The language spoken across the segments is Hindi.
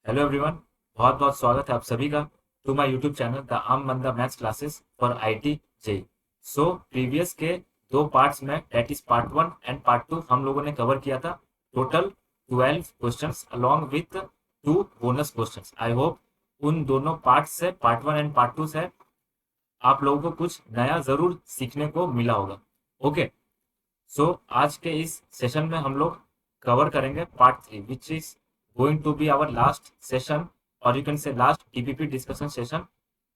हेलो एवरीवन, बहुत बहुत स्वागत है आप सभी का to my YouTube channel the Aam Banda maths classes for IIT JEE. So previous के दो पार्ट्स में that is part one and part two हम लोगों ने कवर किया था। Total 12 questions along with two bonus questions. I hope उन दोनों पार्ट से, part one and part two से, आप लोगों को कुछ नया जरूर सीखने को मिला होगा। ओके, सो आज के इस सेशन में हम लोग कवर करेंगे part three which is going to be our last session, और you can say last TPP discussion session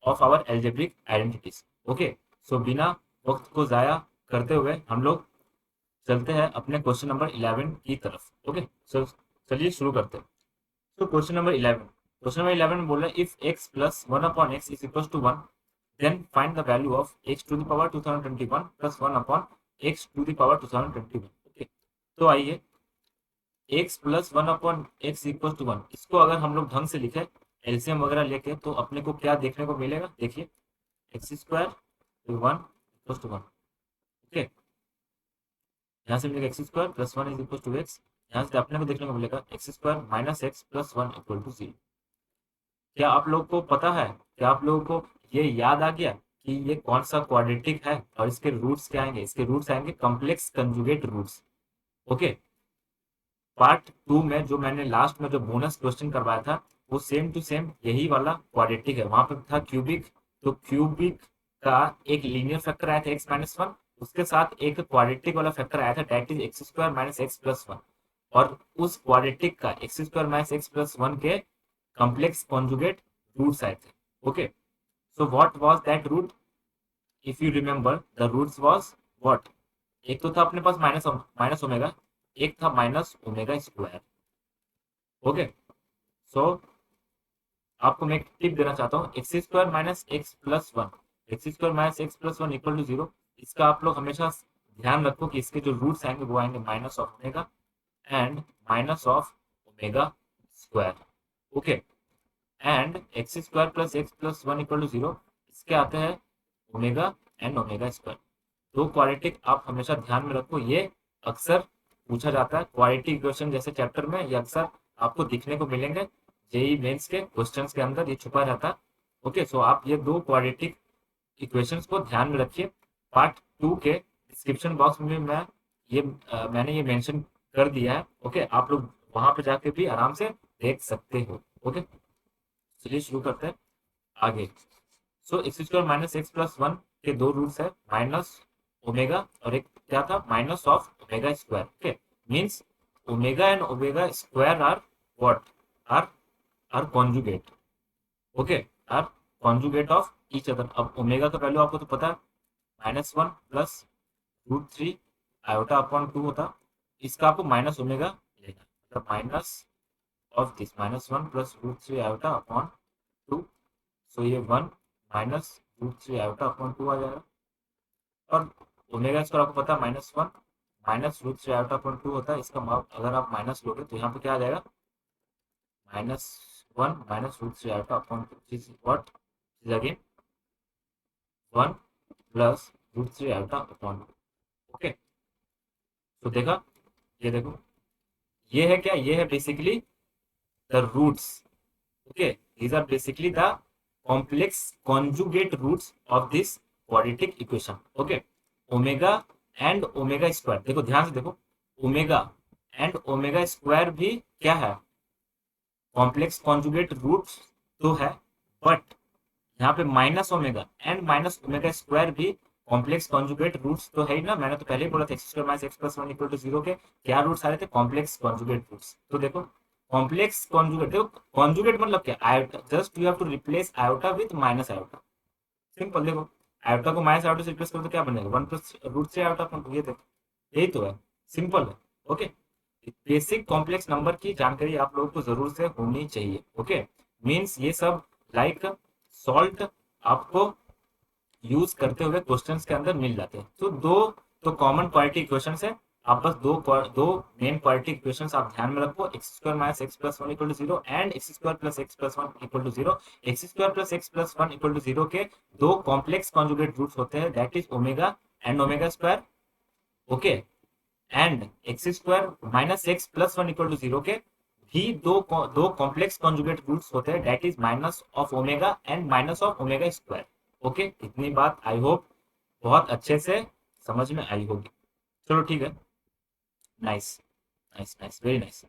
of our algebraic identities. Okay, so बिना वक्त को जाया करते हुए हम लोग चलते हैं अपने क्वेश्चन नंबर 11 की तरफ। ओके, सो चलिए शुरू करते हैं। तो क्वेश्चन नंबर 11 में बोल रहे हैं if x plus one upon x is equal to one, then find the value of x to the power 2021 plus one upon x to the power 2021। Okay, तो आइए x plus one upon x equal to one, इसको अगर हम लोग ढंग से लिखे एलसीएम वगैरह लेके तो अपने को क्या देखने को मिलेगा। देखिए, x square one equal to one. Okay, यहाँ से मिलेगा x square plus one is equal to x. यहाँ से अपने को देखने को मिलेगा x square minus x plus one equal to zero. क्या आप लोग को पता है, क्या आप लोगों को ये याद आ गया कि ये कौन सा क्वाड्रेटिक है और इसके रूट्स क्या आएंगे? इसके रूट्स आएंगे complex conjugate roots. Okay, part two में जो मैंने लास्ट में जो बोनस क्वेश्चन करवाया था वो सेम टू सेम यही वाला क्वाड्रेटिक है। वहां पर था क्यूबिक, तो क्यूबिक का एक लीनियर फैक्टर आया था एक्स माइनस वन, उसके साथ एक क्वाड्रेटिक वाला फैक्टर आया था that is x square minus x plus one, और उस क्वाड्रेटिक का x square minus x plus one के कॉम्प्लेक्स कॉन्जुगेट रूट्स आए थे। Okay, so what was that root? If you remember the roots was what? एक तो था अपने पास माइनस माइनस ओमेगा, एक था minus omega square. Okay, so आपको मैं एक टिप देना चाहता हूँ, x square minus x plus one, x square minus x plus one equal to zero. इसका आप लोग हमेशा ध्यान रखो कि इसके जो रूट्स आएंगे वो आएंगे minus of omega and minus of omega square. Okay, and x square plus x plus one equal to zero, इसके आते हैं ओमेगा एंड ओमेगा स्क्वायर। दो क्वाड्रेटिक आप हमेशा ध्यान में रखो, ये अक्सर पूछा जाता है क्वाड्रेटिक इक्वेशन जैसे चैप्टर में, ये अक्सर आपको दिखने को मिलेंगे जेई मेंस के क्वेश्चंस के अंदर, ये छुपा रहता है। ओके, सो आप ये दो क्वाड्रेटिक इक्वेशंस को ध्यान में रखिए। पार्ट टू के डिस्क्रिप्शन बॉक्स में मैं मैंने ये मेंशन कर दिया है। ओके, आप लोग वहां पे जाके भी आराम से देख सकते हो। ओके, चलिए शुरू करते हैं आगे। So x square minus x plus one के दो रूट्स है, माइनस ओमेगा और एक क्या था minus of omega square. Okay, means omega and omega square are what? Are are conjugate. Okay, are conjugate of each other. अब ओमेगा का वैल्यू आपको तो पता है, minus one plus root three iota upon two होता, इसका आपको माइनस ओमेगा लेना, मतलब minus of this minus one plus root three iota upon two. So ये one minus root three iota upon two आ जाएगा, और ओमेगा स्क्वायर आपको पता है minus one minus root three iota upon two होता है। इसका अगर आप माइनस लोगे तो यहाँ पे क्या आ जाएगा, minus one minus root three iota upon two is what? Is again one plus root three iota upon two. Okay, तो देखा, ये देखो, ये है क्या? ये है basically the roots. okay, these are basically the complex conjugate roots of this quadratic equation. okay, omega and omega square, देखो ध्यान से देखो, ओमेगा एंड ओमेगा स्क्वायर भी क्या है? कॉम्प्लेक्स कॉन्जुगेट रूट्स तो है, बट यहाँ पे minus omega and minus omega square भी कॉम्प्लेक्स कॉन्जुगेट रूट्स तो है ही ना। मैंने तो पहले ही बोला था x square minus x plus one equal to zero के क्या रूट्स आ रहे थे? Complex conjugate roots. तो देखो कॉम्प्लेक्स कॉन्जुगेट, देखो कॉन्जुगेट मतलब क्या? Iota, just you have to replace iota with minus iota. Simple, देखो आयोटा को माइनस आयोटा से रिप्लेस करो तो क्या बनेगा? One plus root three iota upon two. ये देखो, यही तो है, सिंपल है। ओके, बेसिक कॉम्प्लेक्स नंबर की जानकारी आप लोगों को जरूर से होनी चाहिए। ओके, मीन्स ये सब लाइक सॉल्ट आपको यूज करते हुए क्वेश्चंस के अंदर मिल जाते हैं। तो दो तो कॉमन क्वालिटी इक्वेशंस है, आप बस दो मेन क्वालिटी इक्वेशंस आप ध्यान में रखो, x square minus x plus one equal to zero and x square plus x plus one equal to zero. X square plus x plus one equal to zero के दो कॉम्प्लेक्स कॉन्जुगेट रूट्स होते हैं, that is omega and omega square. Okay, and x square minus x plus one equal to zero के भी दो कॉम्प्लेक्स कॉन्जुगेट रूट्स होते हैं, that is minus of omega and minus of omega square. Okay, इतनी बात आई होप बहुत अच्छे से समझ में आई होगी। चलो ठीक है, nice nice nice, very nice.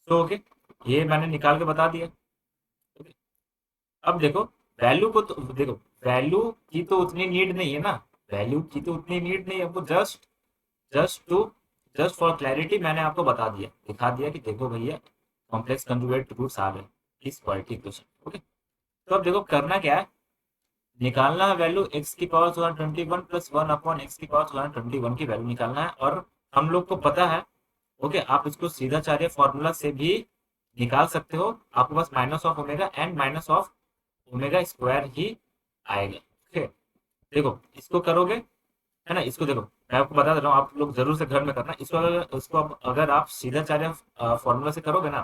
तो ओके, ये मैंने निकाल के बता दिया। ओके, अब देखो वैल्यू को तो देखो, वैल्यू की तो उतनी नीड नहीं है ना, वैल्यू की तो उतनी नीड नहीं है, वो just to just for clarity मैंने आपको बता दिया, दिखा दिया कि देखो भैया कॉम्प्लेक्स कंजुगेट रूट्स आ गए इस क्वालिटी इक्वेशन। ओके, तो अब देखो करना क्या है, निकालना है वैल्यू x की पावर 221 प्लस 1 अपॉन x की पावर 221 की वैल्यू निकालना है। और हम लोग को पता है, ओके, आप इसको सीधाचार्य फॉर्मूला से भी निकाल सकते हो, आपके पास minus of omega and minus of omega square ही आएगा। ओके, देखो इसको करोगे, है ना, इसको देखो मैं आपको बता दे रहा हूँ, आप लोग जरूर से घर में करना इसको। अगर आप सीधाचार्य फॉर्मूला से करोगे ना,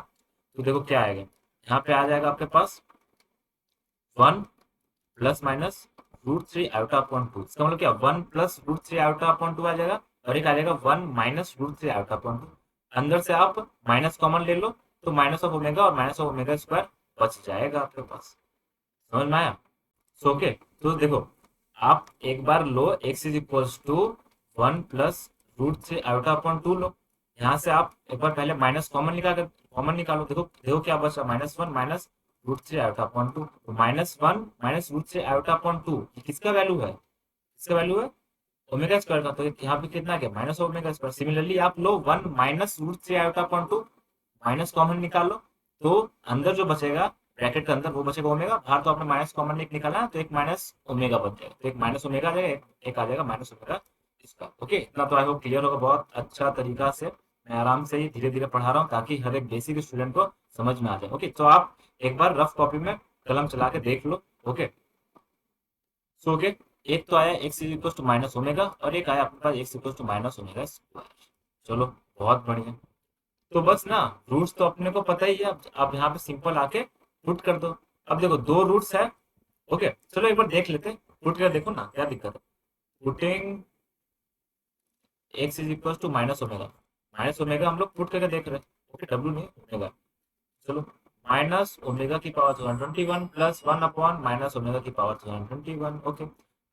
तो देखो क्या आएगा, यहाँ पे आ जाएगा आपके पास 1 plus minus root three iota upon two. इसका मतलब क्या, 1 plus root three iota upon two आ जाएगा, और एक आ जाएगा 1 minus root three iota upon two. अंदर से आप माइनस कॉमन ले लो, तो माइनस ऑफ ओमेगा और माइनस ऑफ ओमेगा स्क्वायर बच जाएगा आपके पास। समझ में आया? सो ओके, तो देखो आप एक बार लो x is equals to 1 plus root three iota upon two लो। यहाँ से आप एक बार पहले माइनस कॉमन निकालो, देखो देखो क्या बचा, minus 1 minus root three iota upon two. Minus 1 minus root three iota upon two, ये किसका वैल्यू है, किसका वैल्यू है, ओमेगा स्क्वायर का। तो यहाँ पे कितना गया, माइनस ओमेगा स्क्वायर। सिमिलरली आप लो 1 minus root three iota upon two, minus common निकालो, तो अंदर जो बचेगा ब्रैकेट के अंदर वो बचेगा ओमेगा, बाहर तो आपने माइनस कॉमन निकाला, तो एक माइनस ओमेगा बच जाएगा, तो एक माइनस ओमेगा आ जाएगा, एक आ जाएगा माइनस ओमेगा इसका। ओके, इतना तो आई होप क्लियर होगा बहुत अच्छा तरीका से। मैं आराम से ही धीरे धीरे पढ़ा रहा हूँ ताकि हर एक बेसिक स्टूडेंट को समझ में आ जाए। ओके, तो आप एक बार रफ कॉपी में कलम चला के देख लो। ओके, सो ओके, एक तो आया x is equal to minus omega, और एक आया आपके पास x equal to minus omega square. चलो बहुत बढ़िया, तो बस ना, रूट्स तो अपने को पता ही है, अब आप यहाँ पे सिंपल आके पुट कर दो। अब देखो दो रूट्स है। ओके, चलो एक बार देख लेते, पुट कर देखो ना क्या दिक्कत है। Putting x is equal to minus omega हम लोग पुट करके देख रहे हैं। ओके, डब्ल्यू नहीं ओमेगा। चलो, माइनस ओमेगा की power 221 plus 1 upon minus omega की पावर 221। ओके,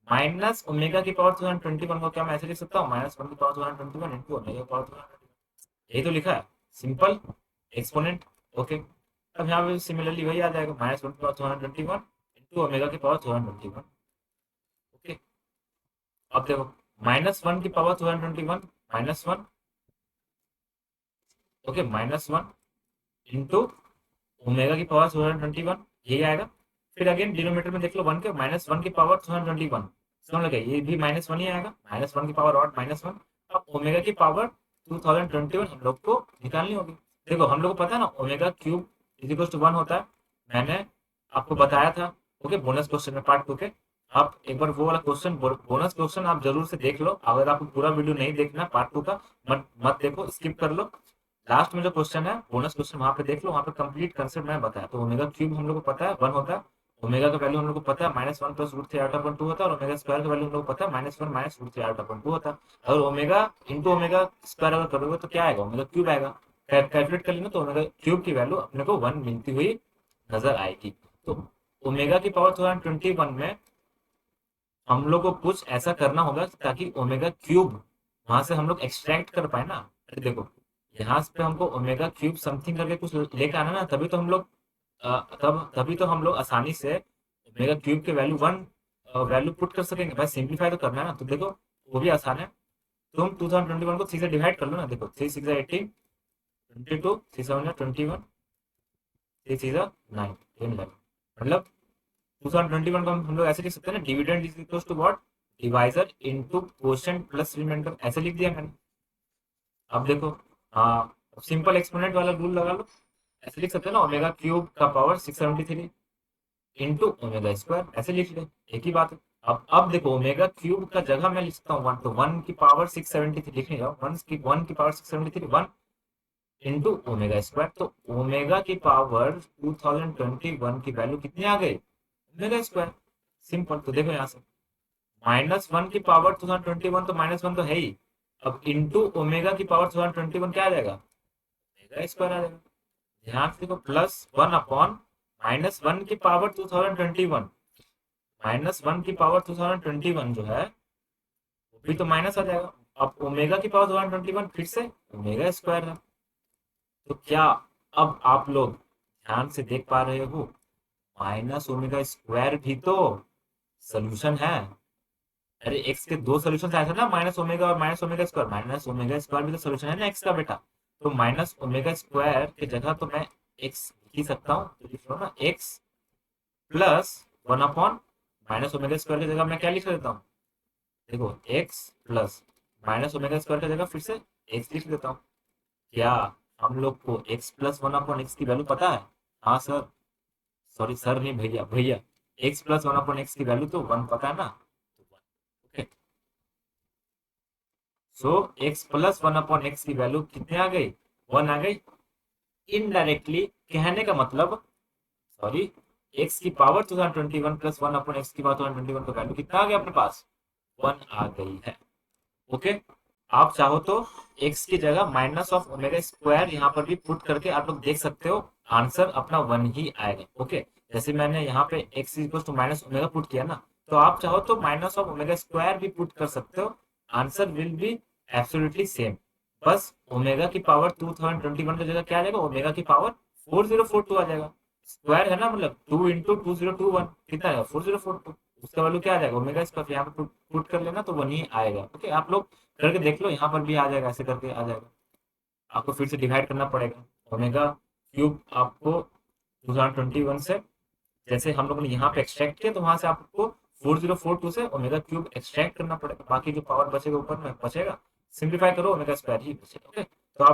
माइनस ओमेगा की पावर 221 को क्या मैं ऐसे लिख सकता हूँ, माइनस 1 की पावर 221 इंटू ओमेगा की पावर 221, यही तो लिखा है, सिंपल एक्सपोनेंट। ओके, अब यहाँ पे सिमिलरली वही आ जाएगा, माइनस 1 की पावर 221 इंटू ओमेगा की पावर 221। ओके, अब देखो माइनस 1 की power 221 minus 1, okay, minus 1 into omega की पावर 221, यही आएगा। फिर अगेन डिनोमीटर में देख लो 1 के, माइनस 1 की पावर 221, समझ लगे, ये भी माइनस 1 ही आएगा, माइनस 1 की पावर और माइनस 1। अब ओमेगा की पावर 2021 हम लोग को निकालनी होगी। देखो हम लोग को पता है ना, omega cube is equal to 1 होता है, मैंने आपको बताया था। ओके, बोनस क्वेश्चन में पार्ट 2 के, आप एक बार वो वाला क्वेश्चन, बोनस क्वेश्चन आप जरूर से देख लो। अगर आपको पूरा वीडियो नहीं देखना पार्ट 2 का, मत मत देखो, स्किप कर लो। लास्ट में जो क्वेश्चन है बोनस क्वेश्चन, वहां पे देख लो, वहां पे कंप्लीट कंसेप्ट मैंने बताया। तो ओमेगा क्यूब हम लोग को पता है 1 होता है, ओमेगा का वैल्यू हम लोग को पता है minus 1 plus root three iota upon 2 होता है, और ओमेगा स्क्वायर का वैल्यू हम लोग को पता है minus 1 minus root three iota upon 2 होता है। अगर ओमेगा इंटू ओमेगा स्क्वायर अगर करोगे तो क्या आएगा, ओमेगा क्यूब आएगा। कैलकुलेट कर लेना, तो ओमेगा क्यूब की वैल्यू अपने को 1 मिलती हुई नजर आएगी। तो ओमेगा की पावर 221 में हम लोग को कुछ ऐसा करना होगा ताकि ओमेगा क्यूब वहां से हम लोग एक्सट्रैक्ट कर पाए ना। अरे देखो, यहाँ पे हमको ओमेगा क्यूब समथिंग करके कुछ लेके आना ना, तभी तो हम लोग तभी तो हम लोग आसानी से ओमेगा क्यूब के वैल्यू 1 वैल्यू पुट कर सकेंगे। भाई सिंप्लीफाई तो करना है ना, तो देखो वो भी आसान है। तुम 2021 को 3 से डिवाइड कर लो ना, देखो 3 6 18, 22, 3 7 21, 3 6 9 11, मतलब 2021 को हम लोग ऐसे लिख सकते हैं ना, dividend is equal to what, divisor into quotient plus remainder, ऐसे लिख दिया मैंने। अब देखो, हाँ, सिंपल एक्सपोनेंट वाला रूल लगा लो, ऐसे लिख सकते हैं ना, ओमेगा क्यूब का पावर 673 इंटू ओमेगा स्क्वायर, ऐसे लिख ले, एक ही बात है। अब देखो ओमेगा क्यूब का जगह मैं लिख सकता हूँ 1, तो 1 की पावर 673 लिख नहीं जाओ, 1 की पावर 673 1 इंटू ओमेगा स्क्वायर, तो ओमेगा की पावर 2021 की वैल्यू कितनी आ गई, ओमेगा स्क्वायर। सिंपल, तो देखो यहाँ से माइनस 1 की पावर 2021, तो माइनस 1 तो है ही, अब इंटू ओमेगा की पावर 2021 क्या आ जाएगा, ओमेगा स्क्वायर आ जाएगा। ध्यान से देखो, +1/-1 की पावर 2021, -1 की पावर 2021 जो है वो भी तो माइनस आ जाएगा। अब ओमेगा की पावर 2021 फिर से ओमेगा स्क्वायर है। तो क्या अब आप लोग ध्यान से देख पा रहे हो, माइनस ओमेगा स्क्वायर भी तो सोल्यूशन है। अरे एक्स के दो सोल्यूशन आए थे ना, माइनस ओमेगा और minus omega square, minus omega square भी तो सोल्यूशन है ना एक्स का बेटा। तो माइनस ओमेगा स्क्वायर की जगह तो मैं एक्स लिख ही सकता हूँ, तो लिख लो ना एक्स +1 माइनस ओमेगा स्क्वायर की जगह मैं क्या लिख देता हूँ, देखो x plus minus omega square की जगह फिर से एक्स लिख देता हूँ। क्या हम लोग को x+1/x की वैल्यू पता है? हाँ सर, सॉरी सर नहीं भैया, भैया x+1/x की वैल्यू तो 1 पता है ना, तो 1। ओके, सो x+1/x की वैल्यू कितने आ गई, 1 आ गई। इनडायरेक्टली कहने का मतलब, सॉरी, x की पावर 2021 +1/x की पावर 2021 का वैल्यू कितना आ गया अपने पास, 1 आ गई है। ओके, आप चाहो तो x की जगह माइनस ऑफ ओमेगा स्क्वायर यहाँ पर भी पुट करके आप लोग देख सकते हो, आंसर अपना 1 ही आएगा। ओके, जैसे मैंने यहाँ पे x equal to minus omega put किया ना, तो आप चाहो तो माइनस ऑफ ओमेगा स्क्वायर भी पुट कर सकते हो, answer will be absolutely same. बस ओमेगा की पावर 2021 की जगह क्या आ जाएगा, ओमेगा की पावर 4042 आ जाएगा। स्क्वायर है ना, मतलब 2 × 2021 कितना आएगा, 4042। उसका वैल्यू क्या आ जाएगा, ओमेगा स्क्वायर, यहाँ पे पुट कर लेना तो 1 ही आएगा। ओके, आप लोग करके देख लो, यहाँ पर भी आ जाएगा, ऐसे करके आ जाएगा। आपको फिर से डिवाइड करना पड़ेगा, ओमेगा क्यूब आपको 2021 से, जैसे हम लोगों ने यहाँ पे एक्सट्रैक्ट किया तो वहां से आपको 4042 से ओमेगा क्यूब एक्सट्रैक्ट करना पड़ेगा, बाकी जो पावर बचेगा ऊपर में बचेगा, सिंप्लीफाई करो ओमेगा स्क्वायर ही बचेगा। ओके, तो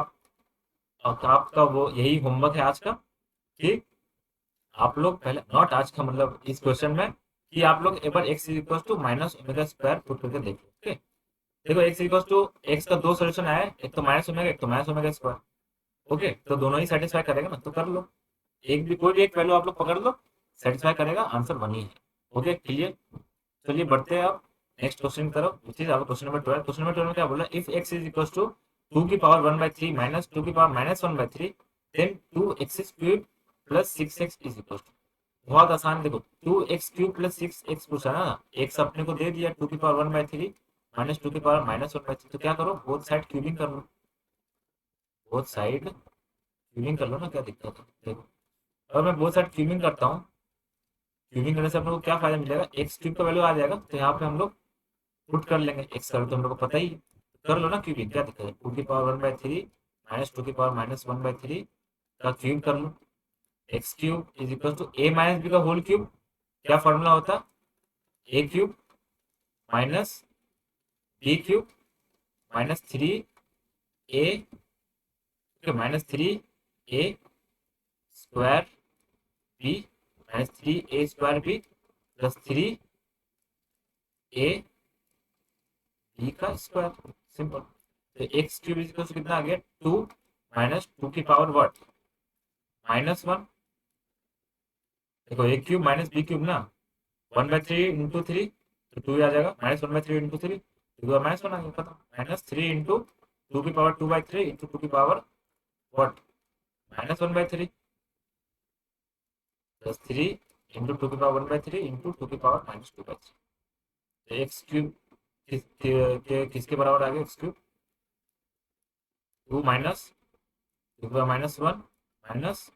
आपका वो यही होमवर्क है आज का, कि आप लोग पहले, नॉट आज का मतलब इस क्वेश्चन में, कि आप लोग एक बार x equal to minus omega square put करके देखो। ओके, देखो एक्स इक्वल टू, एक्स का दो सोल्यूशन आया है, एक तो माइनस ओमेगा, एक तो माइनस ओमेगा स्क्वायर। ओके, तो दोनों ही सेटिस्फाई करेगा ना, तो कर लो, एक भी कोई भी एक वैल्यू आप लोग पकड़ लो, सेटिस्फाई करेगा, आंसर 1 ही है। Okay, clear. चलिए बढ़ते हैं आप नेक्स्ट क्वेश्चन की तरफ, which is our question number 12। Question number 12 में क्या बोला, if x is equal to 2 की पावर 1/3 माइनस 2 की power -1/3, then 2x³ plus 6x is equal to. बहुत आसान, देखो 2x³ प्लस 6x पूछा ना, एक्स अपने को दे दिया 2 की पावर 1/3 माइनस 2 की पावर -1/3, तो क्या करो, बोथ साइड क्यूबिंग कर लो, बोथ साइड क्यूबिंग कर लो ना, क्या दिक्कत है। देखो अगर मैं बोथ साइड क्यूबिंग करता हूँ, क्यूबिंग करने से हम लोग को क्या फायदा मिलेगा, x³ का वैल्यू आ जाएगा, तो यहाँ पे हम लोग पुट कर लेंगे, एक्स का तो हम लोग को पता ही है, कर लो ना क्यूबिंग, क्या दिक्कत है। 2 की पावर 1/3 माइनस 2 की पावर -1/3 का क्यूब कर लो, x³ is equal to a minus B का होल क्यूब, क्या फॉर्मूला होता, a³ minus b³ -3a, -3a square b -3a square b plus 3a B का स्क्वायर, सिंपल। तो x³ इज इक्वल टू कितना आ गया, 2 माइनस 2 की पावर व्हाट, -1। देखो a³ माइनस b³ ना, 1/3 इंटू 3, तो 2 आ जाएगा, -1/3 इंटू 3, तो -1 आ गया, खत्म। -3 इंटू 2 की पावर 2/3 इंटू 2 की पावर व्हाट, -1/3 प्लस 3 इंटू 2 की पावर 1/3 इंटू 2 की पावर -2/3। तो x³ किसके बराबर आ गया, x³ 2 माइनस 2 की power -1 minus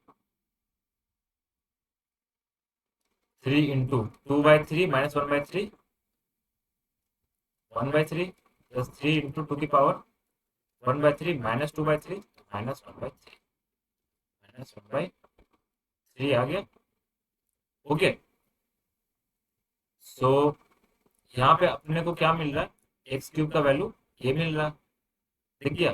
3 into 2/3 -1/3 1/3 plus 3 into 2 की पावर 1/3 -2/3 -1/3 -1/3 आ गया। ओके, सो यहाँ पे अपने को क्या मिल रहा है, x³ का वैल्यू ये मिल रहा है, ठीक गया,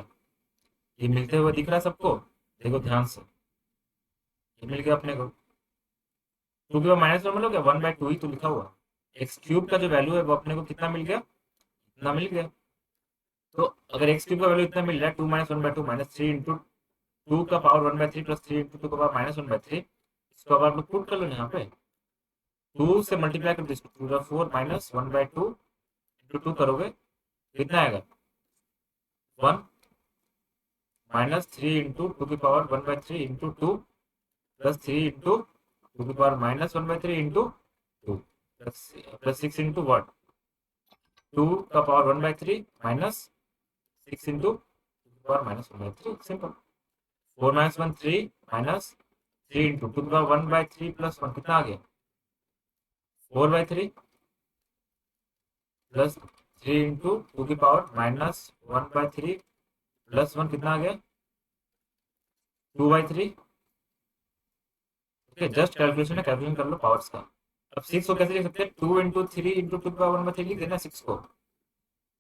ये मिलते हुए दिख रहा है सबको, देखो ध्यान से, ये मिल गया अपने को। 2 की पावर -1 मतलब क्या, 1/2 ही तो लिखा हुआ, x³ का जो वैल्यू है वो अपने को कितना मिल गया, इतना मिल गया। तो अगर x³ का वैल्यू इतना मिल रहा है, 2 -1/2 -3 इंटू 2 का पावर 1/3 प्लस 3 इंटू 2 का पावर -1/3, इसको अब आप लोग पुट कर लो यहाँ पे, 2 से मल्टीप्लाई कर दो इसको, 2 -4 -1/2 इंटू 2 करोगे, कितना आएगा, 1 -3 इंटू 2 की power 1/3 into 2 plus 3 into two की power minus 1/3 into 2 plus 6 into what 2 का power 1/3 minus 6 into power minus 1/3 simple 4 minus 1 3 minus 3 into two का 1/3 प्लस 1 कितना आ गया 4/3 प्लस 3 इंटू टू की पावर माइनस 1/3 प्लस 1 कितना आ गया 2/3। ओके जस्ट कैलकुलेशन है कैलकुलेशन कर लो पावर्स का। अब 6 को कैसे लिख सकते हैं 2 इंटू 3 इंटू टू की पावर 1/3 लिख देना 6 को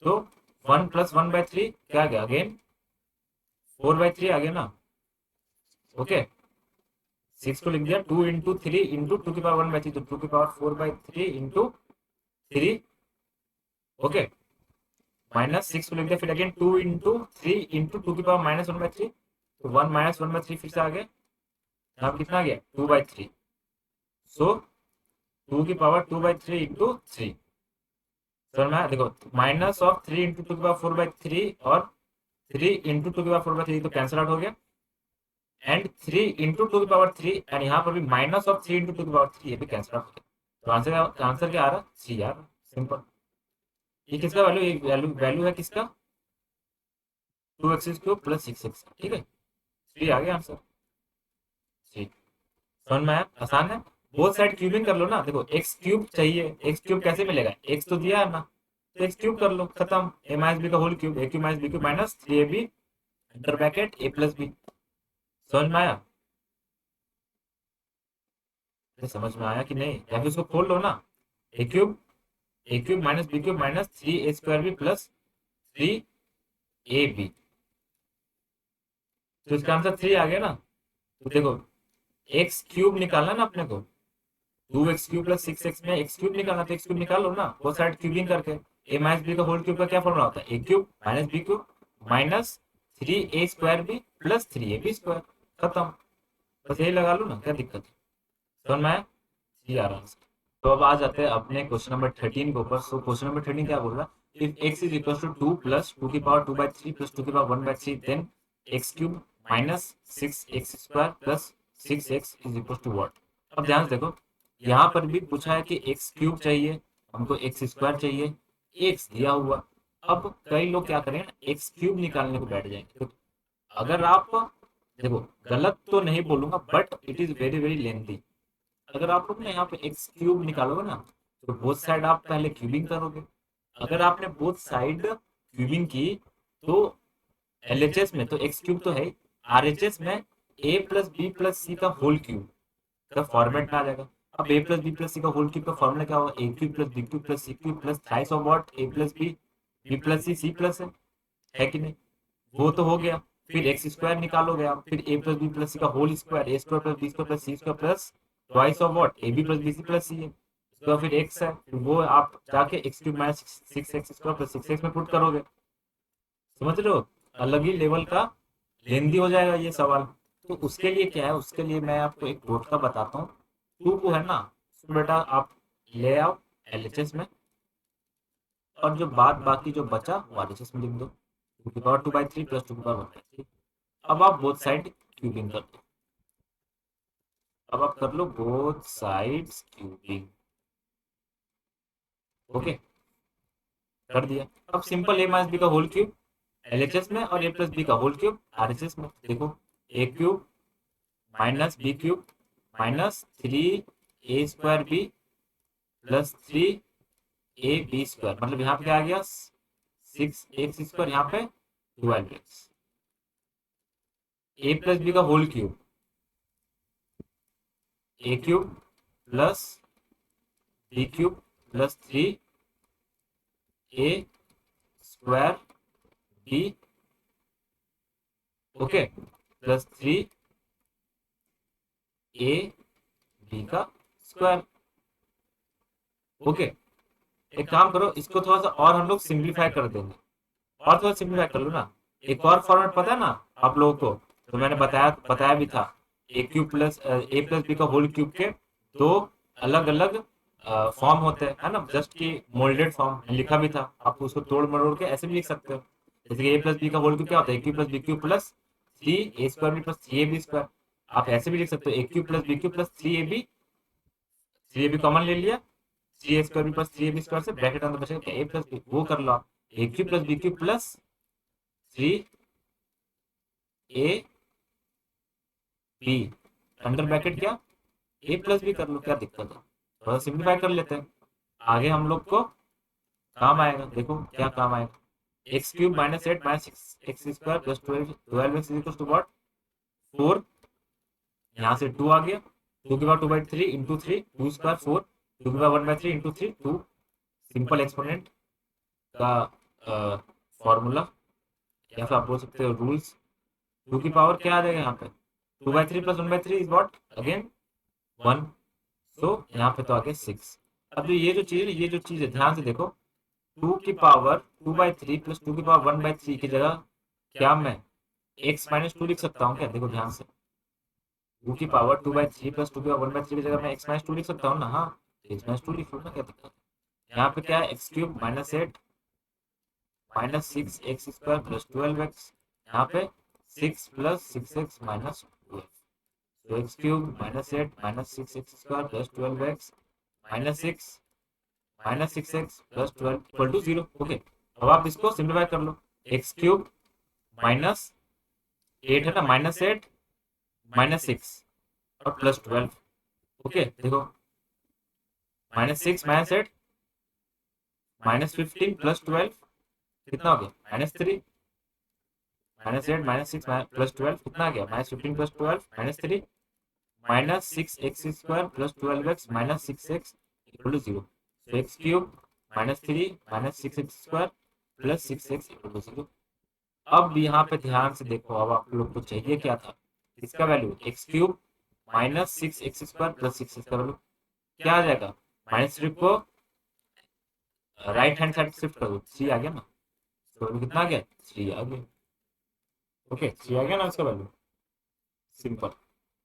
तो 1 प्लस 1/3 क्या आ गया अगेन 4/3 आ गया ना। ओके 6 को लिख दिया 2 इंटू 3 इंटू टू की पावर 1/3 तो 2 की पावर 4/3 इंटू 3। ओके माइनस 6 को लिख दिया फिर अगेन 2 इंटू 3 इंटू टू की पावर माइनस 1/3 तो 1 माइनस 1/3 फिर से आ गया यहाँ कितना आ गया 2/3 सो 2 की पावर 2/3 इंटू 3 सर मैं देखो माइनस ऑफ 3 इंटू टू की पावर 4/3 और 3 इंटू टू की पावर 4/3 तो कैंसिल आउट हो गया एंड 3 इंटू टू की पावर 3 एंड यहाँ पर भी माइनस ऑफ 3 इंटू टू की पावर 3 ये भी कैंसिल आउट हो गया तो आंसर क्या आ रहा है 3 यार सिंपल। ये किसका वैल्यू ये वैल्यू है किसका 2x³ प्लस 6x ठीक है 3 आ गया आंसर 3 समझ में आया आसान है। बोथ साइड क्यूबिंग कर लो ना देखो x³ चाहिए x³ कैसे मिलेगा x तो दिया है ना तो x³ कर लो खत्म a माइनस बी का whole cube a³ minus b³ minus 3ab under bracket a plus B समझ में आया समझ में आया कि नहीं या फिर उसको खोल लो ना a³ minus b³ minus 3a² plus 3ab तो इसका आंसर 3 आ गया ना। तो देखो x³ निकालना ना अपने को 2x³ प्लस 6x में x³ निकालना तो x³ निकाल लो ना वो साइड क्यूबिंग करके a माइनस बी का होल क्यूब का क्या फॉर्मूला होता है a³ minus b³ minus 3a² plus 3ab² खत्म बस यही लगा लो ना क्या दिक्कत है समझ में आया जी आ रहा है। तो अब आ जाते हैं अपने क्वेश्चन नंबर 13 के ऊपर। सो क्वेश्चन नंबर 13 क्या बोल रहा है if x is equal to 2 plus 2 की पावर 2/3 प्लस 2 की power 1/3 then x³ minus 6x² plus 6x is equal to what. अब ध्यान से देखो यहाँ पर भी पूछा है कि x³ चाहिए हमको x² चाहिए x दिया हुआ। अब कई लोग क्या करें x³ निकालने को बैठ जाएंगे तो अगर आप देखो गलत तो नहीं बोलूंगा but it is very very lengthy. अगर आप लोग ना यहाँ पे x³ निकालोगे ना तो बोथ साइड आप पहले क्यूबिंग करोगे अगर आपने बोथ साइड क्यूबिंग की तो LHS में तो x³ तो है RHS में a plus B plus C का होल क्यूब का फॉर्मेट में आ जाएगा। अब a plus B plus C का होल क्यूब का फॉर्मूला क्या होगा a³ plus b³ plus c³ plus thrice of what a plus B B plus C plus है कि नहीं वो तो हो गया। फिर x² निकालोगे आप फिर a plus B plus C का whole square a² plus b² plus c² plus twice of what ab plus bc plus c है उसका फिर x है फिर वो आप जाके x³ minus 6x² plus 6x में पुट करोगे समझ रहे हो अलग ही लेवल का लेंदी हो जाएगा ये सवाल। तो उसके लिए क्या है उसके लिए मैं आपको एक बोर्ड का बताता हूँ 2 को है ना तो बेटा आप ले आओ LHS में और जो बाद बाकी जो बचा वो RHS में लिख दो 2 की पावर 2/3 प्लस 2 की पावर 1/3। अब आप बोथ साइड क्यूबिंग कर दो अब आप कर लो बोथ साइड्स क्यूबिंग ओके कर दिया। अब सिंपल a माइनस बी का होल क्यूब LHS में और a प्लस बी का होल क्यूब RHS में देखो a³ minus b³ minus 3a² b plus 3ab² मतलब यहाँ पे क्या आ गया 6x² यहाँ पे 12x a प्लस बी का whole cube a³ plus b³ plus 3a² b okay plus 3ab का स्क्वायर ओके। एक काम करो इसको थोड़ा सा और हम लोग सिंप्लीफाई कर देंगे और थोड़ा सिंप्लीफाई कर लो ना एक और फॉर्मेट पता है ना आप लोगों को तो मैंने बताया बताया भी था a³ plus a plus B का होल क्यूब के दो अलग अलग फॉर्म होते हैं है ना जस्ट की मोल्डेड फॉर्म लिखा भी था आप उसको तोड़ मरोड़ के ऐसे भी लिख सकते हो जैसे कि a प्लस बी का होल क्यूब क्या होता है a³ plus b³ plus 3a² plus 3ab²। आप ऐसे भी लिख सकते हो A cube plus B cube plus three A B common ले लिया, three A square B plus three A B square से ब्रैकेट अंदर बचेगा क्या, ए प्लस बी, वो कर लो आप, A cube plus B cube plus three A B under bracket क्या, ए प्लस बी कर लो, क्या दिक्कत है, थोड़ा सिंप्लीफाई कर लेते हैं, आगे हम लोग को काम आएगा, देखो क्या काम आएगा, x cube minus eight minus six x square plus twelve x equal to what, four, यहाँ से टू आ गया, टू की power two by three into three, two square four, two की power one by three into three, two, simple exponent का फॉर्मूला, या फिर आप बोल सकते हो रूल्स, टू की पावर क्या आ जाएगा यहाँ पे, two by three plus one by three is what again one, so यहाँ पे तो आ गया सिक्स। अब जो ये जो चीज है, ये जो चीज है ध्यान से देखो, टू की power two by three plus two की पावर वन बाई थ्री की जगह क्या मैं एक्स माइनस टू लिख सकता हूँ क्या, देखो ध्यान से, टू की power two by three plus two की पावर वन बाई थ्री की जगह मैं एक्स माइनस टू लिख सकता हूँ ना, हाँ एक्स माइनस टू लिख लो ना, क्या दिक्कत है, यहाँ पे क्या है x cube minus eight minus six x square plus twelve x, यहाँ पे six plus six x minus twelve, तो x cube minus eight minus six x square plus twelve x minus six x plus twelve equal to zero. Okay, अब आप इसको सिंप्लीफाई कर लो, एक्स क्यूब माइनस एट है ना, माइनस एट माइनस सिक्स और प्लस ट्वेल्व, ओके देखो minus six minus eight minus fifteen plus twelve कितना हो गया, minus three, minus eight minus six plus twelve कितना आ गया, minus fifteen plus twelve minus three, minus six x square plus twelve x minus six x equal to zero, तो x cube minus three minus six x square plus six x equal to zero. अब यहाँ पे ध्यान से देखो, अब आप लोग को चाहिए क्या था, इसका value x cube minus six x square plus six x का वैल्यू क्या आ जाएगा, माइनस थ्री को राइट हैंड साइड शिफ्ट कर दो, थ्री आ गया ना, तो वैल्यू कितना आ गया, थ्री आ गया, ओके थ्री आ गया ना इसका वैल्यू, सिंपल,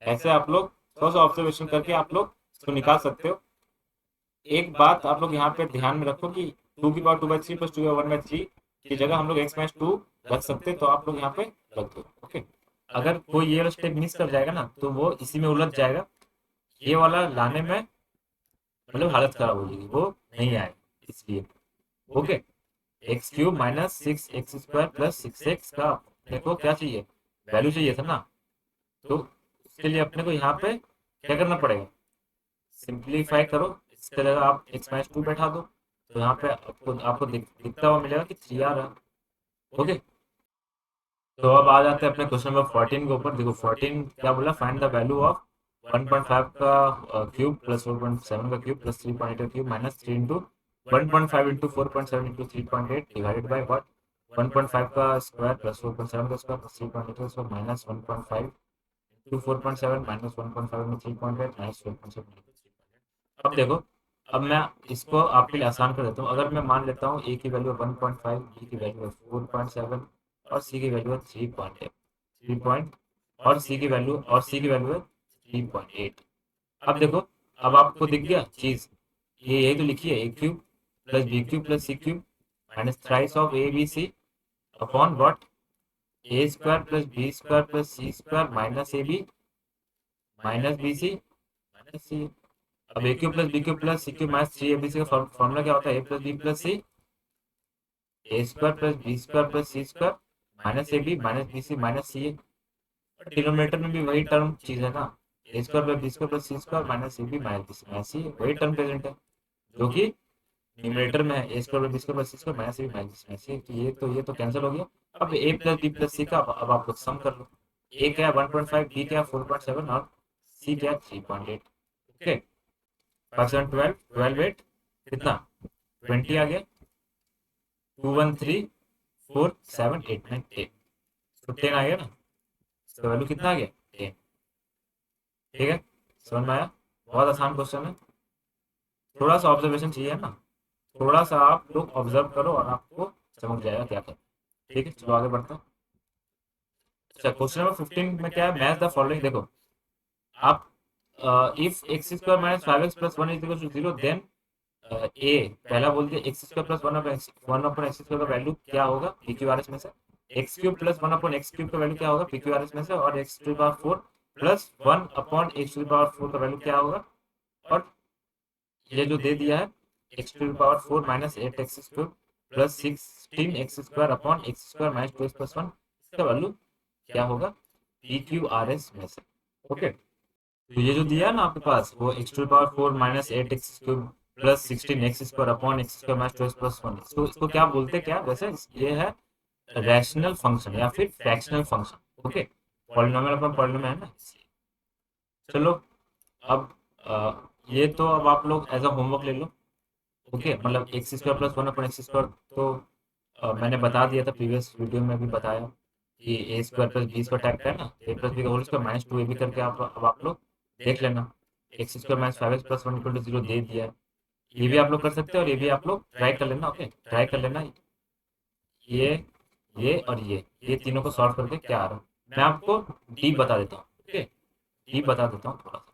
ऐसे आप लोग थोड़ा सा ऑब्जर्वेशन करके आप लोग इसको निकाल सकते हो। एक बात आप लोग यहाँ पे ध्यान में रखो कि टू की power two by three plus two की पावर वन बाई थ्री की जगह हम लोग एक्स माइनस टू रख सकते हैं, तो आप लोग यहाँ पे रख दो, ओके। अगर कोई ये वाला स्टेप मिस कर जाएगा ना तो वो इसी में उलझ जाएगा, ये वाला लाने में मतलब हालत खराब हो जाएगी, वो नहीं आएगा, इसलिए okay. X cube minus six x square plus six x का देखो क्या चाहिए, वैल्यू चाहिए था ना, तो उसके लिए अपने को यहाँ पे क्या करना पड़ेगा, सिंप्लीफाई करो, इसके जगह आप एक्स माइनस टू बैठा दो, तो यहाँ पे आपको दिखता हुआ मिलेगा कि थ्री आ रहा है, ओके। तो अब आ जाते हैं अपने क्वेश्चन नंबर 14 के ऊपर, देखो 14 क्या बोला, फाइंड द वैल्यू ऑफ 1.5 का क्यूब प्लस 4.7 का क्यूब प्लस 3.8 का cube minus 3 into 1.5 into 4.7 into 3.8 divided by what, 1.5 का स्क्वायर प्लस 4.7 का स्क्वायर प्लस 3.8 का स्क्वायर माइनस 1.5 इंटू 4.7 माइनस 1.5 में 3.8 माइनस 12.7। अब देखो, अब मैं इसको आपके लिए आसान कर देता हूँ, अगर मैं मान लेता हूँ ए की वैल्यू है 1.5, बी की वैल्यू है 4.7 और सी की वैल्यू है 3.8, 3 पॉइंट, और सी की वैल्यू है 3.8। अब देखो, अब आपको दिख गया चीज, ये यही तो लिखी है, A cube plus B cube plus C cube minus thrice of A B C upon what, A square plus B square plus C square minus A B minus B C minus C. अब A cube plus B cube plus C cube minus three A B C का फॉर्मूला क्या होता है, A plus B plus C, A square plus B square plus C square minus A B minus B C minus C A, denominator में भी वही टर्म चीज है ना, A square plus B square plus C square minus A B minus B C minus C, वही टर्म प्रेजेंट है जो कि न्यूमरेटर में है, A square plus B square plus C square minus A B minus B C, तो ये तो कैंसिल हो गया। अब A plus B plus C का अब आप लोग सम कर लो, ए क्या है 1.5, बी क्या है 4.7 और सी क्या है 3.8, ओके। 5 7 12, 12 8 कितना 20 आ गया, 2 1 3 4 7 8 9 10, तो 10 आ गया ना, इसका वैल्यू कितना आ गया 10, ठीक है, समझ में आया, बहुत आसान क्वेश्चन है, थोड़ा सा ऑब्जर्वेशन चाहिए ना, थोड़ा सा आप लोग ऑब्जर्व करो और आपको समझ जाएगा क्या करना, ठीक है। चलो आगे बढ़ते हैं। अच्छा, क्वेश्चन नंबर 15 में क्या है, मैच द फॉलोइंग, देखो आप if x square minus five x plus one is equal to zero then A, पहला बोलते हैं x square plus one upon x square का वैल्यू क्या होगा पी क्यू आर एस में से, x cube plus one upon x cube का वैल्यू क्या होगा पी क्यू आर एस में से, और x two power four plus 1/x⁴ का वैल्यू क्या होगा, और ये जो दे दिया है x⁴ minus 8x³ plus 16x² minus 2x+1, इसका वैल्यू क्या होगा PQRS में से। ओके, तो ये जो दिया है ना आपके पास वो x⁴ minus 8x³ plus 16x² minus 2x+1, इसको क्या बोलते हैं, क्या वैसे ये है रैशनल फंक्शन या फिर फ्रैक्शनल फंक्शन। ओके, पॉलिनोमियल अपन पॉलिनोमियल है ना। चलो अब ये तो अब आप लोग एज अ होमवर्क ले लो। ओके, मतलब x² प्लस 1/x², तो मैंने बता दिया था प्रीवियस वीडियो में भी बताया कि a² plus b square type का है ना, a प्लस बी का होल स्क्वायर माइनस 2ab करके आप अब आप लोग देख लेना। x² minus 5x plus 1 equal to 0 दे दिया है, ये भी आप लोग कर सकते हो और ये भी आप लोग ट्राई कर लेना। ओके, ट्राई कर लेना ये और ये तीनों को सॉल्व करके क्या आ रहा है। मैं आपको डी बता देता हूँ। ओके, डी बता देता हूँ थोड़ा सा।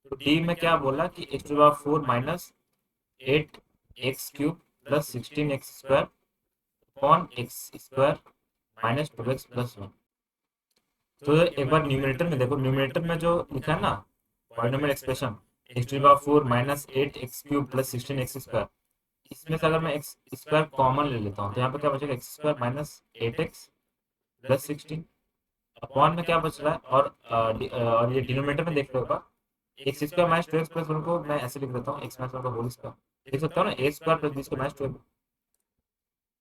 तो डी में क्या बोला कि x⁴ minus 8x³ plus 16x² upon x² minus 2x+1। तो एक बार न्यूमरेटर में देखो, न्यूमरेटर में जो लिखा है ना polynomial expression x⁴ minus 8x³ plus 16x², इसमें से अगर मैं x² कॉमन ले लेता हूँ तो यहाँ पे क्या बचेगा x² minus 8x plus 16 upon में क्या बच रहा है, और ये डिनोमिनेटर में देख रहे होगा x² माइनस 2x+1 को मैं ऐसे लिख देता हूँ x माइनस 1 का होल स्क्वायर, देख सकता हूँ ना a² प्लस b² माइनस 2।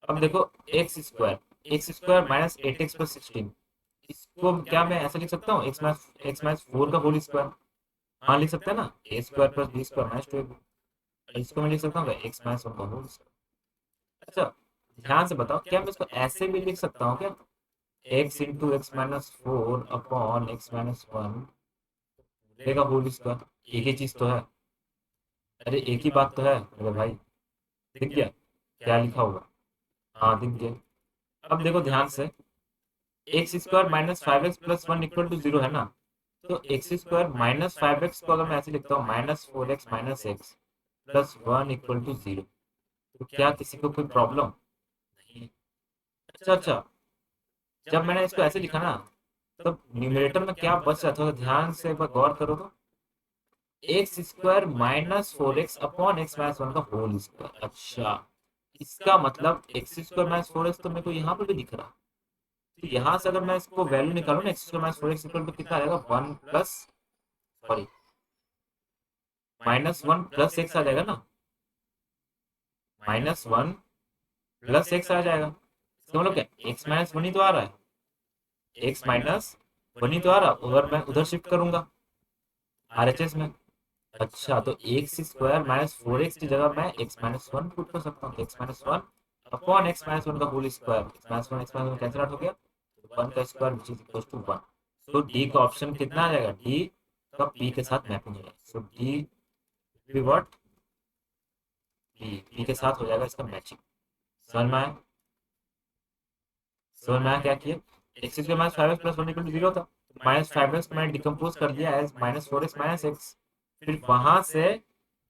अब देखो x² माइनस 8x प्लस 16, इसको क्या मैं ऐसे लिख सकता हूँ x माइनस 4 का होल स्क्वायर। हाँ लिख सकते हैं ना a² प्लस b² माइनस 2, इसको मैं लिख सकता हूँ x माइनस 1 का होल स्क्वायर। अच्छा ध्यान से बताओ, क्या मैं इसको ऐसे भी लिख सकता हूँ क्या, x into x minus 4 upon x minus 1 का होल स्क्वायर। एक ही चीज तो है, अरे एक ही बात तो है मेरे भाई। दिख गया क्या लिखा होगा, हाँ दिख गया। अब देखो ध्यान से, x² minus 5x plus 1 equal to 0 है ना, तो x² माइनस 5x को अगर मैं ऐसे लिखता हूँ minus 4x minus x plus 1 equal to 0, तो क्या किसी को कोई प्रॉब्लम नहीं। अच्छा अच्छा, जब मैंने इसको ऐसे लिखा ना तब न्यूमरेटर में क्या बच रहा था, ध्यान से एक बार गौर करो तो x² minus 4x upon x minus 1 का होल स्क्वायर। अच्छा, इसका मतलब x² माइनस 4x तो मेरे को यहाँ पे भी दिख रहा, तो यहाँ से अगर मैं इसको वैल्यू निकालू ना x² minus 4x equal to कितना आएगा, 1 plus sorry minus 1 plus x आ जाएगा ना, माइनस 1 प्लस x आ जाएगा। इसका मतलब क्या x माइनस 1 ही तो आ रहा है, x माइनस 1 ही तो आ रहा, अगर मैं उधर शिफ्ट करूंगा RHS में। अच्छा, तो x² माइनस 4x की जगह मैं x माइनस 1 पुट कर सकता हूँ, x minus 1 upon x minus 1 का whole square, x minus 1 cancel out हो गया, तो 1 का square which is equal to 1। तो डी का ऑप्शन कितना आ जाएगा, डी का पी के साथ मैपिंग हो जाएगा, सो डी बी व्हाट, पी के साथ हो जाएगा इसका मैचिंग। समझ में आया, समझ में आया क्या किया, x² minus 5x plus 1 equal to 0 था, माइनस 5x मैंने डिकम्पोज कर दिया as minus 4x minus x, फिर वहां से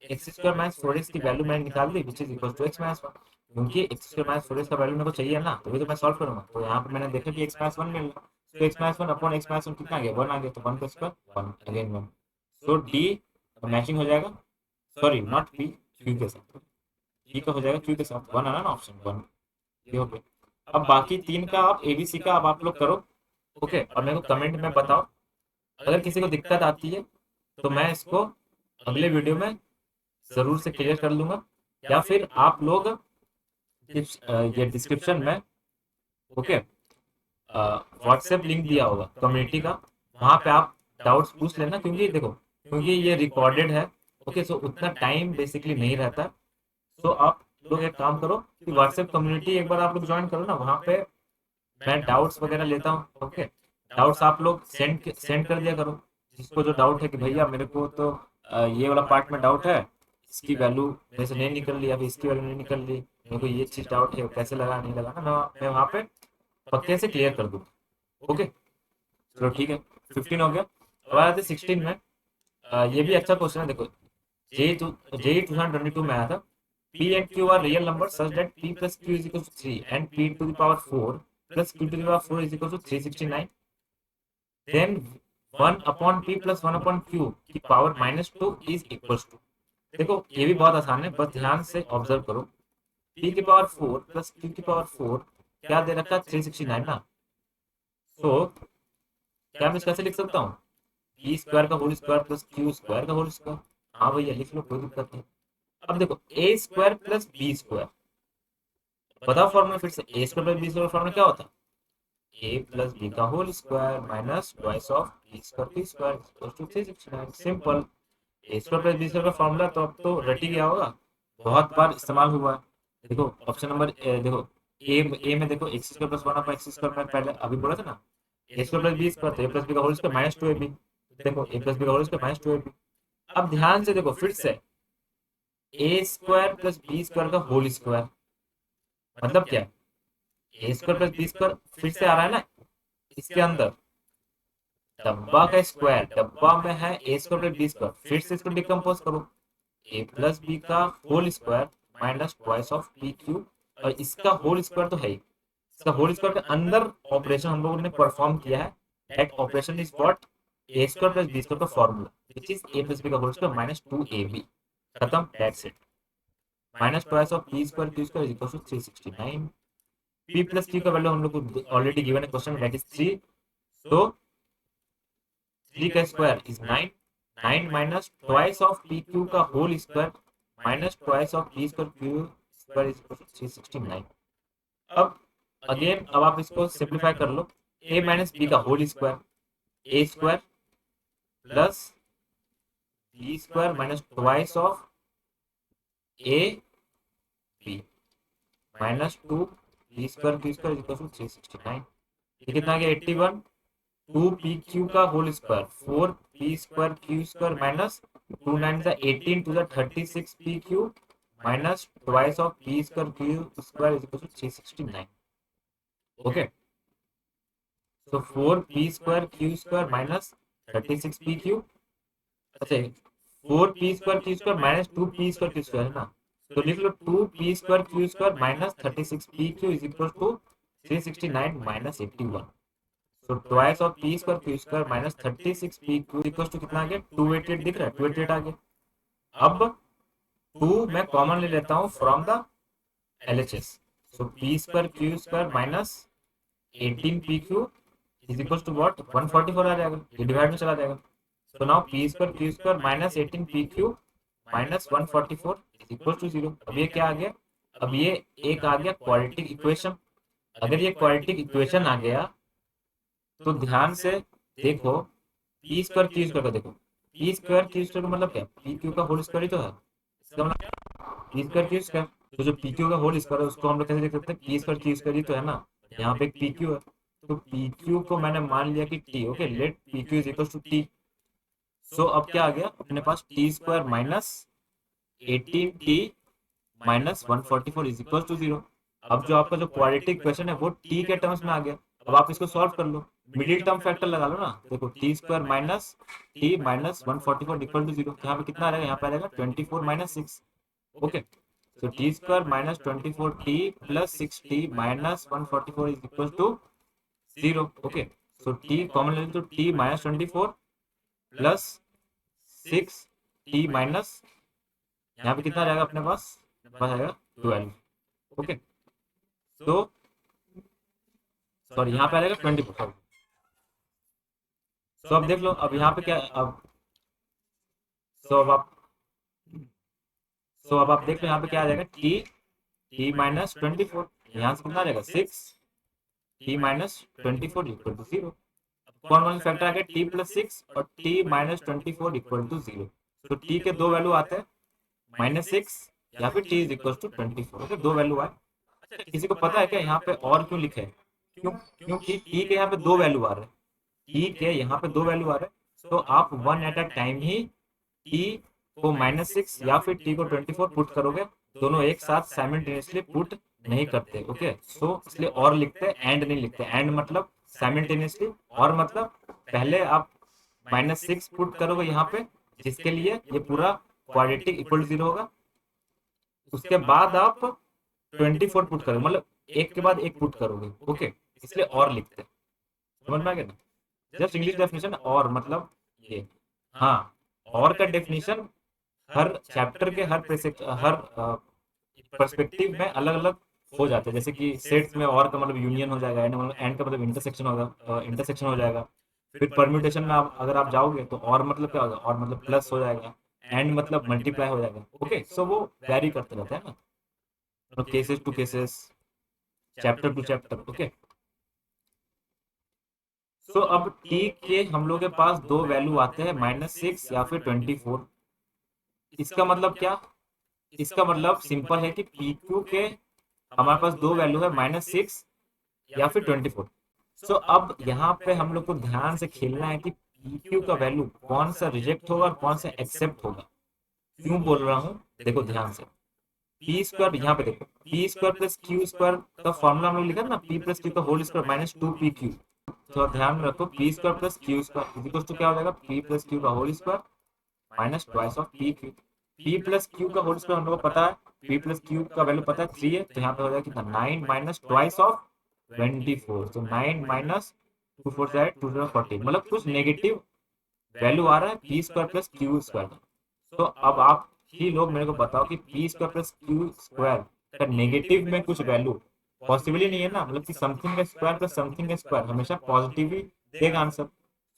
x² माइनस 4x की वैल्यू मैंने निकाल दी which is equal to x minus 1, क्योंकि x² माइनस 4x का वैल्यू मेरे को चाहिए ना, तो भी तो मैं सॉल्व करूंगा। तो यहाँ पे मैंने देखा कि x माइनस 1 मिल रहा, तो x minus 1 upon x minus 1 कितना आ गया, 1 आ गया, तो 1 का स्क्वायर 1 अगेन 1, सो डी मैचिंग हो जाएगा, सॉरी नॉट पी, क्यू के साथ, डी का हो जाएगा क्यू के साथ, 1 आना ना ऑप्शन 1, ये हो गया। अब बाकी तीन का आप एबीसी का अब आप लोग करो। ओके, और मेरे को कमेंट में बताओ, अगर किसी को दिक्कत आती है तो मैं इसको अगले वीडियो में जरूर से क्लियर कर लूंगा, या फिर आप लोग ये डिस्क्रिप्शन में ओके व्हाट्सएप लिंक दिया होगा कम्युनिटी का, वहाँ पे आप डाउट्स पूछ लेना, क्योंकि देखो क्योंकि ये रिकॉर्डेड है। ओके, सो उतना टाइम बेसिकली नहीं रहता, तो आप लोग एक काम करो कि व्हाट्सएप कम्युनिटी एक बार आप लोग ज्वाइन करो ना, वहाँ पे मैं डाउट्स वगैरह लेता हूँ। ओके, डाउट्स आप लोग सेंड कर दिया करो, जिसको जो डाउट है कि भैया मेरे को तो ये वाला पार्ट में डाउट है, इसकी वैल्यू मेरे से नहीं निकल रही, अभी इसकी वैल्यू नहीं निकल रही, मेरे को ये चीज़ डाउट है कैसे लगा नहीं लगा ना, मैं वहाँ पे पक्के से क्लियर कर दूँ। ओके, चलो ठीक है, 15 हो गया। अब आते 16 में, ये भी अच्छा क्वेश्चन है, देखो जे 2022 में आया था, P and Q are real numbers such that P plus Q is equal to 3 and P to the power 4 plus Q to the power 4 is equal to 369. Then 1/p plus 1/q की पावर -2 इज इक्वल टू, देखो ये भी बहुत आसान है, बस ध्यान से ऑब्जर्व करो। p की पावर 4 प्लस q की पावर 4 क्या दे रखा है, 369 ना। सो क्या मैं कैसे लिख सकता हूँ, p स्क्वायर का whole square plus q square का होल स्क्वायर। हाँ भैया लिख लो, कोई दिक्कत नहीं। अब देखो a square plus b square, बताओ फॉर्मूला फिर से, a square plus b square formula क्या होता है, a प्लस b का whole square minus twice of b square p square equal to 369। Simple. A square plus B square का फॉर्मूला तो अब तो रट ही गया होगा, बहुत बार इस्तेमाल हुआ है। देखो ऑप्शन नंबर देखो ए में देखो x square plus 1 x square, में पहले अभी बोला था ना, A square plus B square, तो ए प्लस बी का होल स्क्वायर माइनस 2ab। देखो ए प्लस बी का होल स्क्वायर माइनस 2ab। अब ध्यान से देखो फिर से, ए स्क्वायर प्लस बी स्क्वायर का होल स्क्वायर मतलब क्या, ए स्क्वायर प्लस बी स्क्वायर फिर से आ रहा है ना इसके अंदर, डब्बा का स्क्वायर, डब्बा में है A square plus B square, फिर से इसको डिकम्पोज करो, ए प्लस बी का whole square minus twice of P Q, और इसका होल स्क्वायर तो है ही, इसका होल स्क्वायर के अंदर ऑपरेशन हम लोगों ने परफॉर्म किया है, that operation is what, A square plus B square का formula which is A plus B का होल स्क्वायर माइनस 2ab। खत्म, that's it. Minus twice of P square Q square is equal to 369। P plus Q का वैल्यू हम लोग को ऑलरेडी गिवन है क्वेश्चन में, दैट इज 3। सो 3 का square is 9, 9 minus twice of P Q का whole square minus twice of P square Q square is 369। अब अगेन अब आप इसको सिंप्लीफाई कर लो, ए माइनस बी का whole square, a square plus B square minus twice of A B minus 2 b square Q square is equal to 369। ये कितना आ गया 81, 2 पी क्यू का whole square 4 p square Q square minus 2 9 सा 18 to the 36 p q minus twice of P square Q square is equal to 369। Okay, so 4 p square Q square minus 36 p q, अच्छा 4 p square Q square minus 2 p square Q square है ना, तो लिख लो 2 p square Q square minus 36 p Q is equal to 369 minus 81। तो twice of P square Q square minus 36 p q equal to कितना आ गया, 288 दिख रहा है, 288 आ गया। अब 2 मैं कॉमन ले लेता हूँ from the LHS, so p square Q square minus 18 p Q is equal to what, 144 आ जाएगा, ये डिवाइड में चला जाएगा। So now p square Q square minus 18 p q minus 144 is equal to 0। अब ये क्या आ गया, अब ये एक आ गया क्वाड्रेटिक इक्वेशन। अगर ये क्वाड्रेटिक इक्वेशन आ गया तो ध्यान से देखो, पी स्क्वायर क्यू स्क्वायर का देखो, पी स्क्वायर क्यू स्क्वायर का मतलब क्या, पी क्यू का होल स्क्वायर ही तो है, इसका मतलब पी स्क्वायर क्यू स्क्वायर, तो जो पी क्यू का होल स्क्वायर है उसको हम लोग कैसे देख सकते हैं, पी स्क्वायर क्यू स्क्वायर ही तो है ना, यहाँ पे एक पी क्यू है, तो पी क्यू को मैंने मान लिया कि T, okay let P Q is equal to T. So अब क्या आ गया अपने पास, T square minus 18t minus 144 is equal to 0। अब जो आपका जो क्वाड्रेटिक इक्वेशन है वो टी के टर्म्स में आ गया, अब आप इसको सॉल्व कर लो, मिडिल टर्म फैक्टर लगा लो ना, देखो t square minus t minus 144 equal to 0, यहाँ पे कितना आ रहेगा, यहाँ पे आ रहेगा 24 minus 6। Okay, so t square minus 24t plus 6t minus 144 is equal to 0. Okay, so t common ले तो t minus 24 plus 6t minus, यहाँ पे कितना रहेगा अपने पास, आएगा 12। ओके, तो सॉरी यहाँ पे आ जाएगा 24। सो अब देख लो, अब यहाँ पे क्या, अब सो अब आप देख लो यहाँ पे क्या आ जाएगा, t माइनस 24, यहाँ से कितना आ जाएगा 6 t माइनस 24 इक्वल टू 0। कौन कौन फैक्टर आ गया, टी प्लस 6 और टी माइनस 24 इक्वल टू 0। तो टी के दो वैल्यू आते हैं, -6 या फिर t is equal to 24। Okay, दो वैल्यू आए। अच्छा, किसी को पता है क्या यहाँ पे और क्यों लिखे हैं, क्यों, क्योंकि टी के यहाँ पे दो वैल्यू आ रहे हैं, टी के यहाँ पे दो वैल्यू आ रहे हैं, तो आप one at a time he T को -6 या फिर टी को 24 पुट करोगे, दोनों एक साथ साइमल्टेनियसली पुट नहीं करते। ओके, सो इसलिए और लिखते हैं, एंड नहीं लिखते, एंड मतलब साइमल्टेनियसली, और मतलब पहले आप -6 पुट करोगे यहाँ पे, जिसके लिए ये पूरा क्वाड्रेटिक इक्वल टू 0 होगा, उसके बाद आप 24 पुट करोगे, मतलब एक के बाद एक पुट करोगे। ओके, इसलिए और लिखते हैं, समझ में आ गया ना। जस्ट इंग्लिश डेफिनेशन और मतलब ये, हाँ, और का डेफिनेशन हर चैप्टर के हर पर्सपेक्टिव में अलग अलग हो जाता है। जैसे कि सेट्स में और का मतलब यूनियन हो जाएगा, एंड का मतलब इंटरसेक्शन होगा, इंटरसेक्शन हो जाएगा। फिर परम्यूटेशन में अगर आप जाओगे तो और मतलब क्या होगा, और मतलब प्लस हो जाएगा, एंड मतलब मल्टीप्लाई हो जाएगा। ओके, सो वो वैरी करते रहते हैं ना, तो cases to cases, chapter to chapter. Okay, so अब टी के हम लोग के पास दो वैल्यू आते हैं, -6 या फिर 24। इसका मतलब क्या, इसका मतलब सिंपल है कि पी क्यू के हमारे पास दो वैल्यू है, -6 या फिर 24। सो अब यहाँ पे हम लोग को ध्यान से खेलना है कि पी क्यू का वैल्यू कौन सा रिजेक्ट होगा और कौन सा एक्सेप्ट होगा। क्यों बोल रहा हूँ, देखो ध्यान से। पी स्क्वायर, यहाँ पे देखो, p square plus q square का फॉर्मूला हम लोग लिखा ना, पी प्लस क्यू का होल स्क्वायर -2pq। तो ध्यान में रखो, p square plus q square equal to क्या हो जाएगा, पी प्लस क्यू का whole square minus twice of P q. P plus Q का होल स्क्वायर हम लोग को पता है, पी प्लस क्यू का वैल्यू पता है 3 है, तो यहाँ पे हो जाएगा कितना, 9 माइनस ट्वाइस ऑफ 24। तो 9 माइनस 2 4 से 2 0 14, मतलब कुछ नेगेटिव वैल्यू आ रहा है P square plus q square का। तो अब आप ही लोग मेरे को बताओ कि P square plus q square का नेगेटिव में कुछ वैल्यू पॉसिबल ही नहीं है ना, मतलब कि समथिंग का स्क्वायर प्लस समथिंग का स्क्वायर हमेशा पॉजिटिव ही देगा आंसर,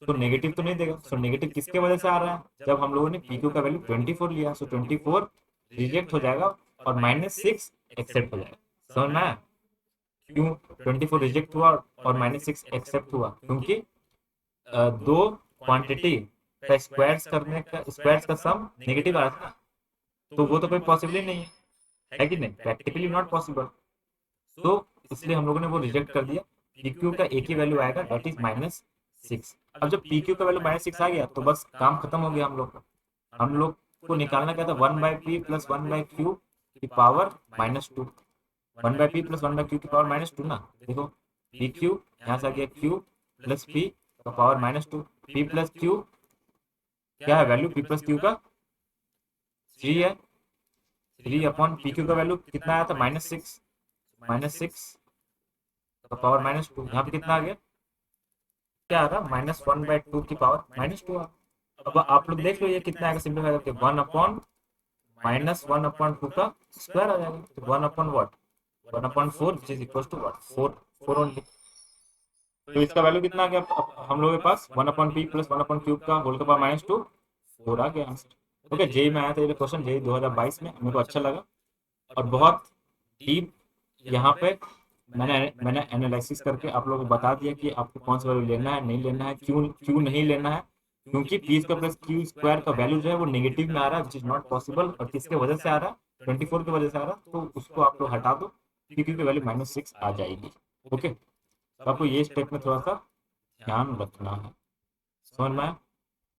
तो नेगेटिव तो नहीं देगा। सो नेगेटिव किसके वजह से आ रहा है, जब हम लोगों ने पी क्यू का वैल्यू 24 लिया, सो 24 रिजेक्ट हो जाएगा और -6 एक्सेप्ट हो जाएगा। समझ में आया? क्यों 24 रिजेक्ट हुआ और -6 एक्सेप्ट हुआ, क्योंकि दो क्वांटिटी का स्क्वायर्स का सम नेगेटिव आ रहा था ना, तो वो तो कोई पॉसिबल ही नहीं है कि नहीं, प्रैक्टिकली नॉट पॉसिबल। तो इसलिए हम लोगों ने वो रिजेक्ट कर दिया। पी क्यू का एक ही वैल्यू आएगा, दैट इज -6। अब जब पी क्यू का वैल्यू -6 आ गया तो बस काम खत्म हो गया हम लोग का। हम लोग को निकालना क्या था, 1/p प्लस 1/q की पावर -2। 1/p प्लस 1/q की पावर -2 ना, देखो पी क्यू यहाँ से आ गया q प्लस p का पावर -2। p प्लस q क्या है वैल्यू, p प्लस q का 3 है। 3 अपॉन पी क्यू का वैल्यू कितना आया था, -6। -6 का पावर -2, यहाँ पे कितना आ गया, क्या आ रहा, -1/2 की पावर -2 आ। अब आप लोग देख लो ये कितना आएगा, सिंपलीफाई करके 1/-1/2 का स्क्वायर आ जाएगा, तो 1/what, 1/4 which is equal to what, 4, 4 only. तो इसका वैल्यू कितना आ गया हम लोगों के पास, 1/p प्लस 1/क्यूब का होल का पावर -2, 4 आ गया आंसर। ओके, जेई में आया था ये क्वेश्चन, जेई 2022 में, मेरे को अच्छा लगा और बहुत डीप। यहाँ पे मैंने एनालिसिस करके आप लोगों को बता दिया कि आपको कौन सा वैल्यू लेना है, नहीं लेना है, क्यों क्यों नहीं लेना है। क्योंकि P square plus q square का वैल्यू जो है वो नेगेटिव में आ रहा है, विच इज नॉट पॉसिबल। और किसके वजह से आ रहा है, 24 की वजह से आ रहा है, तो उसको आप लोग हटा दो, पी क्यू की वैल्यू -6 आ जाएगी। ओके, तो आपको ये स्टेप में थोड़ा सा ध्यान रखना है। समझ में आया?